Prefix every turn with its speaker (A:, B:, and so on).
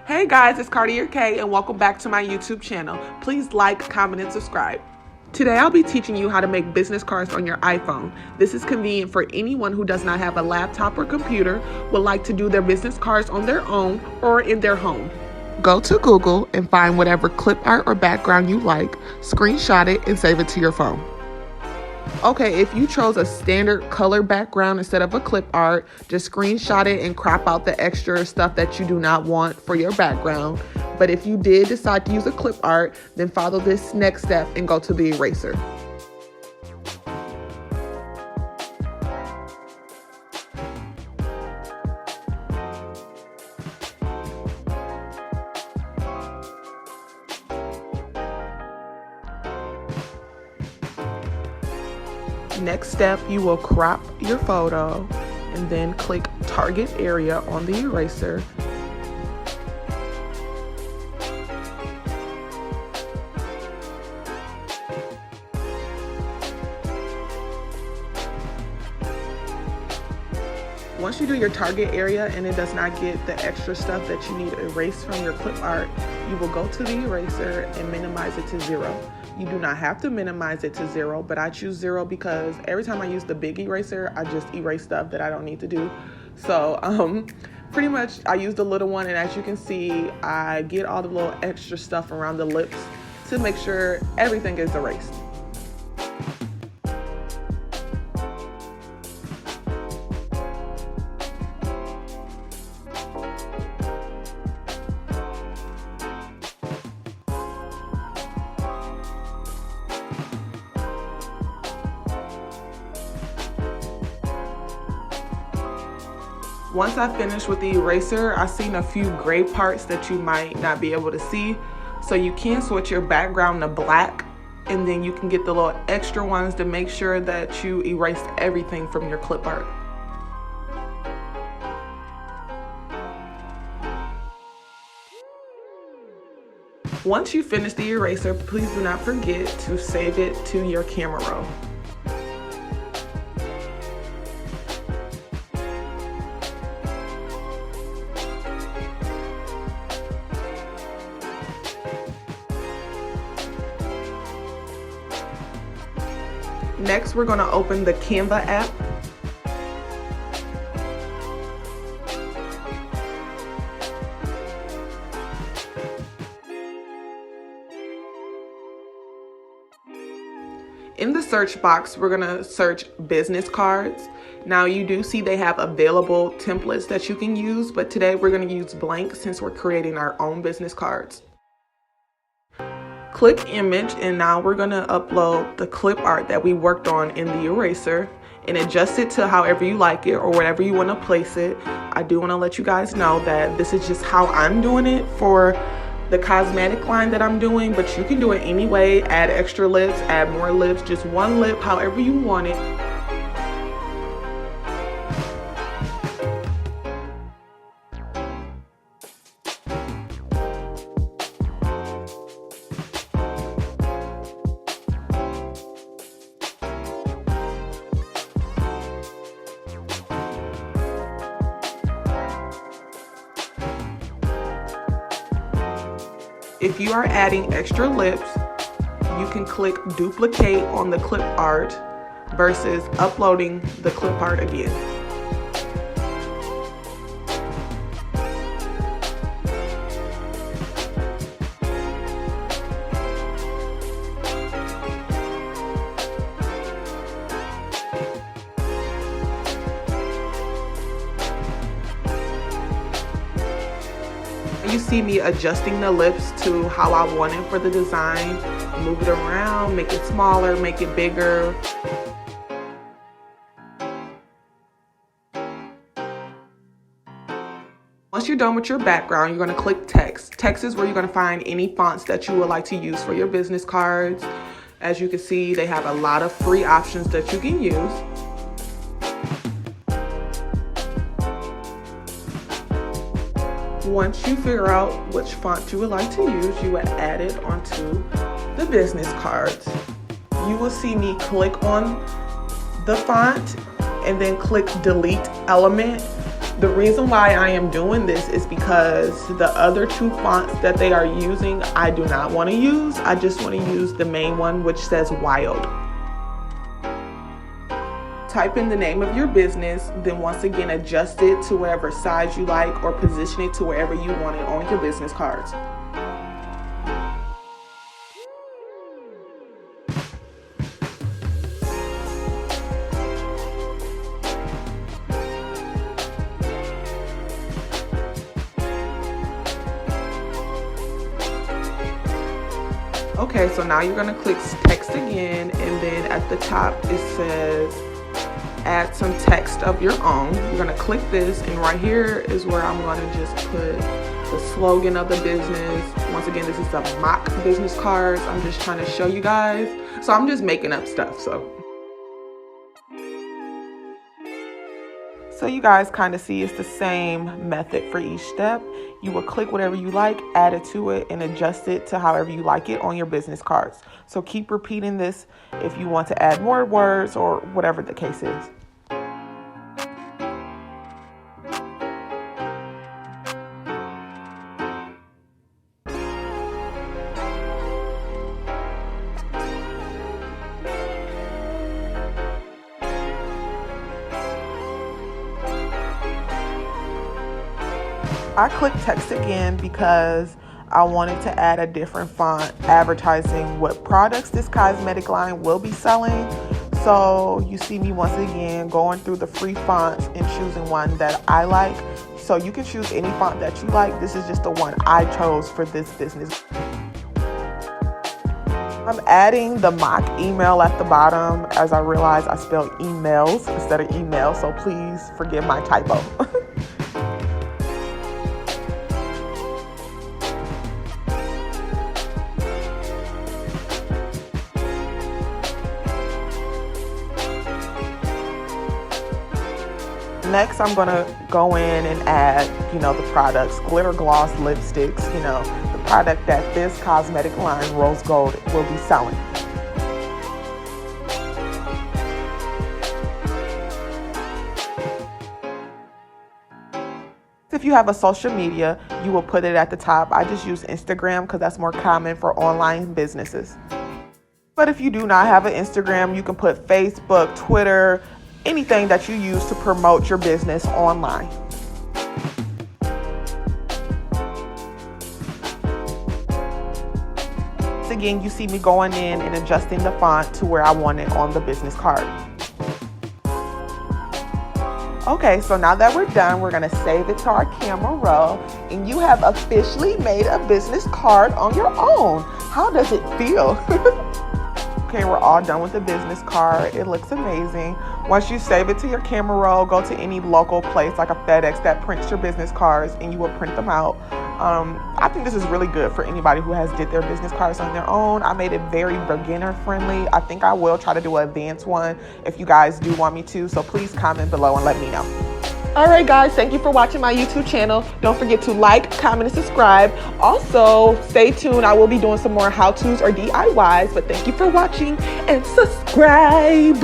A: Hey guys, it's Cartier K and welcome back to my YouTube channel. Please like, comment, and subscribe. Today I'll be teaching you how to make business cards on your iPhone. This is convenient for anyone who does not have a laptop or computer, would like to do their business cards on their own or in their home. Go to Google and find whatever clip art or background you like, screenshot it, and save it to your phone. Okay, if you chose a standard color background instead of a clip art, just screenshot it and crop out the extra stuff that you do not want for your background. But if you did decide to use a clip art, then follow this next step and go to the eraser. Next step, you will crop your photo and then click target area on the eraser. Once you do your target area and it does not get the extra stuff that you need to erase from your clip art, you will go to the eraser and minimize it to 0. You do not have to minimize it to 0, but I choose 0 because every time I use the big eraser, I just erase stuff that I don't need to do. So pretty much I use the little one, and as you can see, I get all the little extra stuff around the lips to make sure everything is erased. Once I finish with the eraser, I've seen a few gray parts that you might not be able to see. So you can switch your background to black, and then you can get the little extra ones to make sure that you erased everything from your clip art. Once you finish the eraser, please do not forget to save it to your camera roll. Next, we're going to open the Canva app. In the search box, we're going to search business cards. Now you do see they have available templates that you can use, but today we're going to use blank since we're creating our own business cards. Click image, and now we're going to upload the clip art that we worked on in the eraser and adjust it to however you like it or whatever you want to place it. I do want to let you guys know that this is just how I'm doing it for the cosmetic line that I'm doing, but you can do it anyway. Add extra lips, add more lips, just one lip, however you want it. If you are adding extra lips, you can click duplicate on the clip art versus uploading the clip art again. You see me adjusting the lips to how I want it for the design. Move it around, make it smaller, make it bigger. Once you're done with your background, you're going to click text. Text is where you're going to find any fonts that you would like to use for your business cards. As you can see, they have a lot of free options that you can use. Once you figure out which font you would like to use, you would add it onto the business cards. You will see me click on the font and then click delete element. The reason why I am doing this is because the other two fonts that they are using, I do not want to use. I just want to use the main one, which says Wild. Type in the name of your business, then once again adjust it to whatever size you like or position it to wherever you want it on your business cards. Okay, so now you're gonna click text again, and then at the top it says add some text of your own. You're gonna click this, and right here is where I'm gonna just put the slogan of the business. Once again, this is a mock business cards. I'm just trying to show you guys. So I'm just making up stuff, So you guys kind of see it's the same method for each step. You will click whatever you like, add it to it, and adjust it to however you like it on your business cards. So keep repeating this if you want to add more words or whatever the case is. I clicked text again because I wanted to add a different font advertising what products this cosmetic line will be selling. So you see me once again going through the free fonts and choosing one that I like. So you can choose any font that you like. This is just the one I chose for this business. I'm adding the mock email at the bottom as I realize I spelled emails instead of email. So please forgive my typo. Next, I'm gonna go in and add, the products, glitter gloss lipsticks, the product that this cosmetic line, Rose Gold, will be selling. If you have a social media, you will put it at the top. I just use Instagram because that's more common for online businesses. But if you do not have an Instagram, you can put Facebook, Twitter, anything that you use to promote your business online. Again, you see me going in and adjusting the font to where I want it on the business card. Okay, so now that we're done, we're gonna save it to our camera roll, and you have officially made a business card on your own. How does it feel? Okay, we're all done with the business card. It looks amazing. Once you save it to your camera roll, go to any local place like a FedEx that prints your business cards, and you will print them out. I think this is really good for anybody who has did their business cards on their own. I made it very beginner friendly. I think I will try to do an advanced one if you guys do want me to. So please comment below and let me know. All right, guys, thank you for watching my YouTube channel. Don't forget to like, comment, and subscribe. Also, stay tuned. I will be doing some more how-tos or DIYs, but thank you for watching and subscribe.